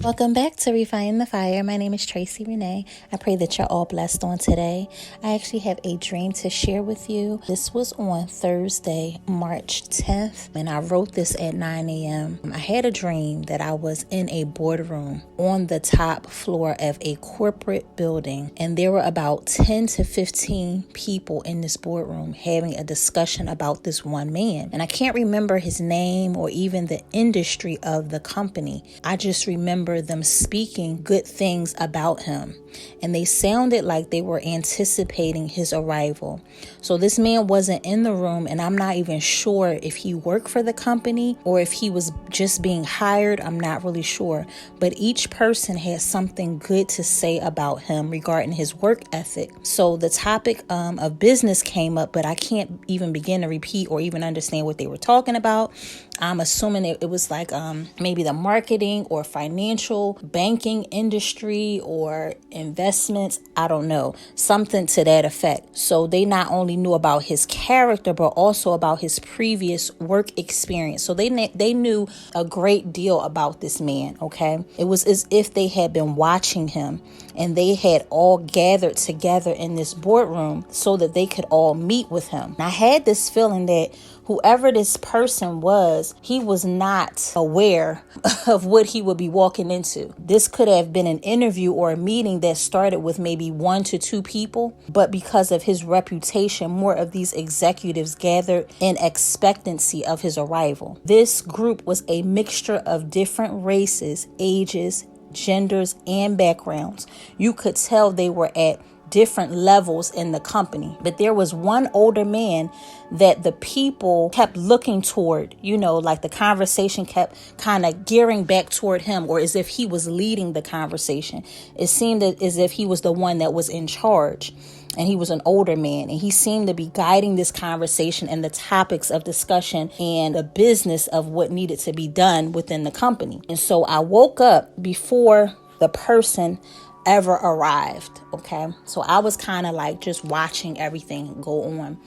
Welcome back to Refine the Fire. My name is Tracy Renee. I pray that you're all blessed on today. I actually have a dream to share with you. This was on Thursday, March 10th, and I wrote this at 9 a.m. I had a dream that I was in a boardroom on the top floor of a corporate building, and there were about 10 to 15 people in this boardroom having a discussion about this one man. And I can't remember his name or even the industry of the company. I just remember them speaking good things about him, and they sounded like they were anticipating his arrival. So this man wasn't in the room, and I'm not even sure if he worked for the company or if he was just being hired. I'm not really sure, but each person had something good to say about him regarding his work ethic. So the topic of business came up, but I can't even begin to repeat or even understand what they were talking about. I'm assuming it was like maybe the marketing or financial banking industry or investments. I don't know. Something to that effect. So they not only knew about his character, but also about his previous work experience. So they knew a great deal about this man. Okay. It was as if they had been watching him, and they had all gathered together in this boardroom so that they could all meet with him. And I had this feeling that whoever this person was, he was not aware of what he would be walking into. This could have been an interview or a meeting that started with maybe 1 to 2 people, but because of his reputation, more of these executives gathered in expectancy of his arrival. This group was a mixture of different races, ages, genders, and backgrounds. You could tell they were at different levels in the company, but there was one older man that the people kept looking toward, like the conversation kept kind of gearing back toward him, or as if he was leading the conversation. It seemed as if he was the one that was in charge, and he was an older man, and he seemed to be guiding this conversation and the topics of discussion and the business of what needed to be done within the company. And so I woke up before the person ever arrived. Okay. So I was kind of like just watching everything go on.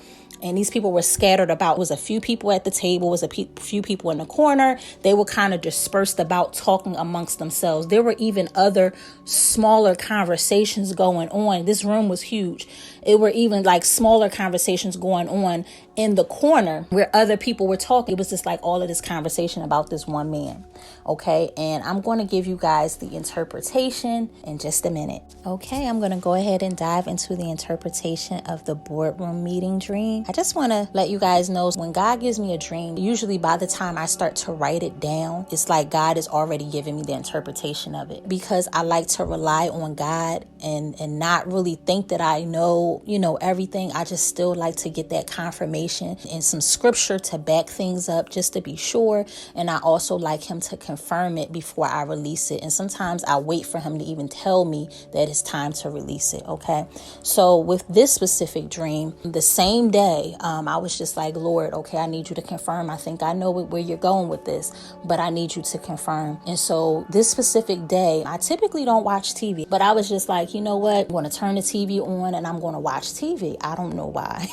And these people were scattered about. It was a few people at the table, it was a few people in the corner. They were kind of dispersed about, talking amongst themselves. There were even other smaller conversations going on. This room was huge. It were even like smaller conversations going on in the corner where other people were talking. It was just like all of this conversation about this one man. Okay. And I'm going to give you guys the interpretation in just a minute. Okay. I'm going to go ahead and dive into the interpretation of the boardroom meeting dream. I just want to let you guys know, when God gives me a dream, usually by the time I start to write it down, it's like God is already giving me the interpretation of it, because I like to rely on God and not really think that I know everything. I just still like to get that confirmation and some scripture to back things up just to be sure. And I also like him to confirm it before I release it. And sometimes I wait for him to even tell me that it's time to release it. Okay. So with this specific dream, the same day, I was just like, Lord, okay, I need you to confirm. I think I know where you're going with this, but I need you to confirm. And so this specific day, I typically don't watch TV, but I was just like, you know what? I'm going to turn the TV on and I'm going to watch TV. I don't know why.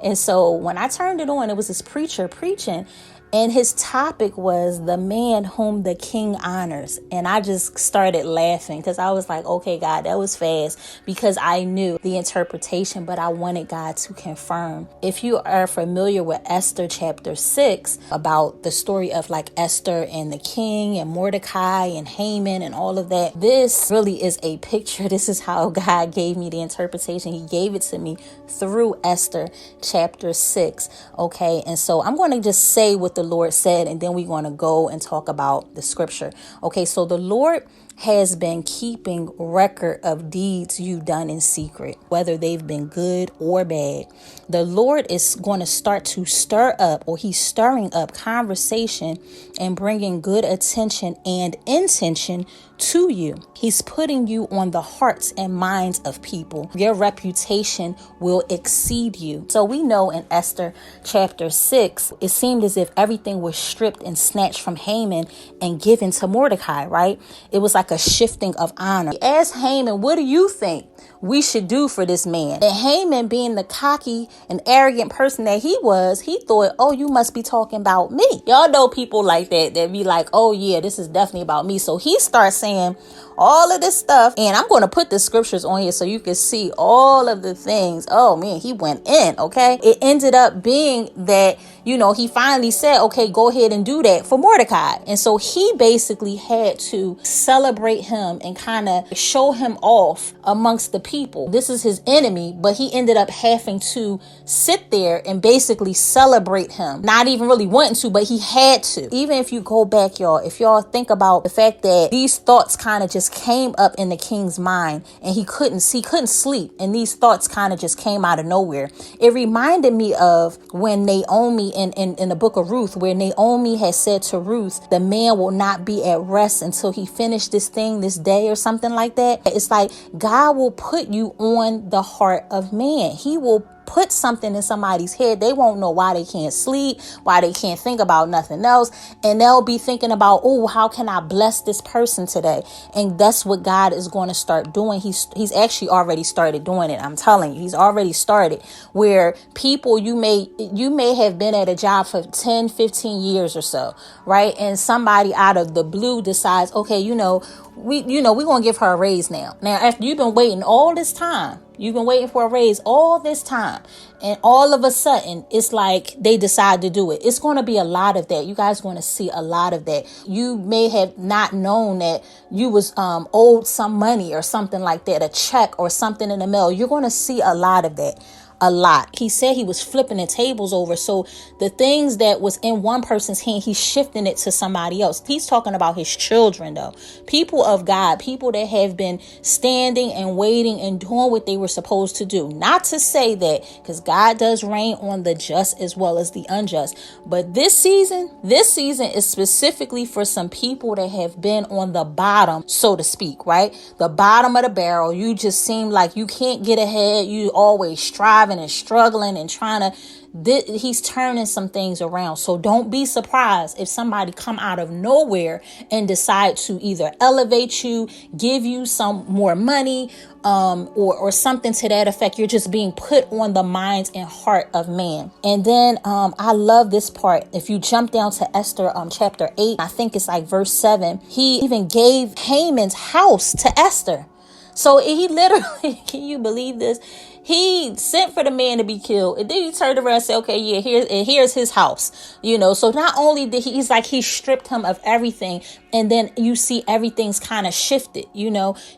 And so when I turned it on, it was this preacher preaching. And his topic was the man whom the king honors. And I just started laughing because I was like, okay, God, that was fast, because I knew the interpretation, but I wanted God to confirm. If you are familiar with Esther chapter 6, about the story of like Esther and the king and Mordecai and Haman and all of that, this really is a picture. This is how God gave me the interpretation. He gave it to me through Esther chapter 6. Okay. And so I'm going to just say what the Lord said, and then we're going to go and talk about the scripture. Okay, so the Lord has been keeping record of deeds you've done in secret, whether they've been good or bad. The Lord is going to start to stir up, or he's stirring up conversation and bringing good attention and intention to you. He's putting you on the hearts and minds of people. Your reputation will exceed you. So we know in Esther chapter 6, it seemed as if everything was stripped and snatched from Haman and given to Mordecai, right? It was like a shifting of honor. Ask Haman, what do you think? we should do for this man. And Haman, being the cocky and arrogant person that he was, he thought, oh, you must be talking about me. Y'all know people like that be like, oh yeah, this is definitely about me. So he starts saying all of this stuff, and I'm going to put the scriptures on here so you can see all of the things. Oh man, he went in. Okay, it ended up being that, you know, he finally said, okay, go ahead and do that for Mordecai. And so he basically had to celebrate him and kind of show him off amongst the people. This is his enemy, but he ended up having to sit there and basically celebrate him. Not even really wanting to, but he had to. Even if you go back, y'all, if y'all think about the fact that these thoughts kind of just came up in the king's mind, and he couldn't sleep, and these thoughts kind of just came out of nowhere. It reminded me of when Naomi in the book of Ruth, where Naomi had said to Ruth, the man will not be at rest until he finished this thing this day, or something like that. It's like God will put you on the heart of man. He will put something in somebody's head. They won't know why they can't sleep, why they can't think about nothing else. And they'll be thinking about, oh, how can I bless this person today? And that's what God is going to start doing. He's actually already started doing it. I'm telling you, he's already started, where people, you may have been at a job for 10, 15 years or so, right? And somebody out of the blue decides, okay, we're going to give her a raise now. Now, after you've been waiting all this time, you've been waiting for a raise all this time, and all of a sudden, it's like they decide to do it. It's going to be a lot of that. You guys are going to see a lot of that. You may have not known that you was owed some money or something like that, a check or something in the mail. You're going to see a lot of that. A lot. He said he was flipping the tables over. So the things that was in one person's hand, he's shifting it to somebody else. He's talking about his children, though. People of God, people that have been standing and waiting and doing what they were supposed to do. Not to say that, because God does reign on the just as well as the unjust. But this season is specifically for some people that have been on the bottom, so to speak, right? The bottom of the barrel. You just seem like you can't get ahead. You always strive and struggling and trying to, he's turning some things around. So don't be surprised if somebody come out of nowhere and decide to either elevate you, give you some more money, or something to that effect. You're just being put on the minds and heart of man. And then I love this part. If you jump down to Esther chapter 8, I think it's like verse 7, he even gave Haman's house to Esther. So he literally, can you believe this? He sent for the man to be killed, and then he turned around and said, okay, yeah, here's his house, so not only did he stripped him of everything, and then you see everything's kind of shifted,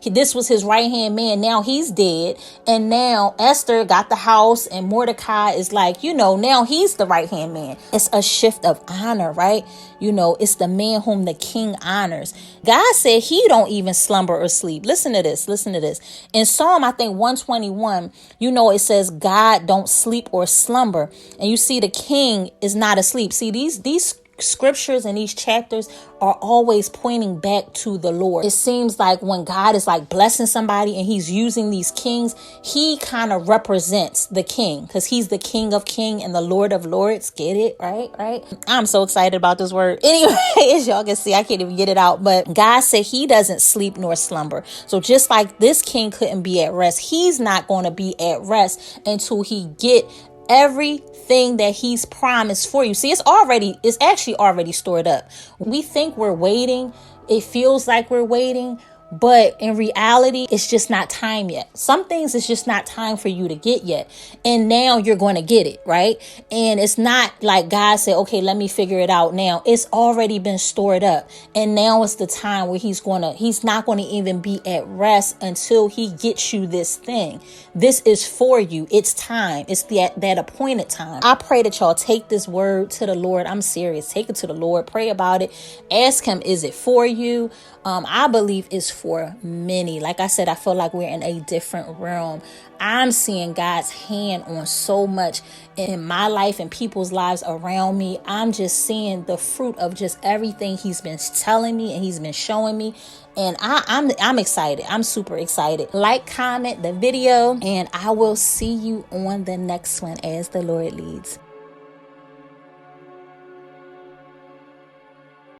this was his right hand man. Now he's dead. And now Esther got the house, and Mordecai is like, now he's the right hand man. It's a shift of honor, right? It's the man whom the king honors. God said he don't even slumber or sleep. Listen to this. In Psalm, I think 121, it says God don't sleep or slumber. And you see the king is not asleep. See, these scriptures and these chapters are always pointing back to the Lord. It seems like when God is like blessing somebody and he's using these kings, he kind of represents the king, because he's the King of Kings and the Lord of Lords. Get it? Right? I'm so excited about this word. Anyway, as y'all can see, I can't even get it out. But God said he doesn't sleep nor slumber. So just like this king couldn't be at rest, he's not going to be at rest until he get everything that he's promised for you. See, it's actually already stored up. We think we're waiting. It feels like we're waiting, but in reality, it's just not time yet. Some things it's just not time for you to get yet. And now you're going to get it, right? And it's not like God said, okay, let me figure it out now. It's already been stored up. And now it's the time where he's not going to even be at rest until he gets you this thing. This is for you. It's time. It's that appointed time. I pray that y'all take this word to the Lord. I'm serious. Take it to the Lord. Pray about it. Ask him, is it for you? I believe it's for many. Like I said, I feel like we're in a different realm. I'm seeing God's hand on so much in my life and people's lives around me. I'm just seeing the fruit of just everything he's been telling me and he's been showing me. And I'm excited. I'm super excited. Like, comment the video, and I will see you on the next one as the Lord leads.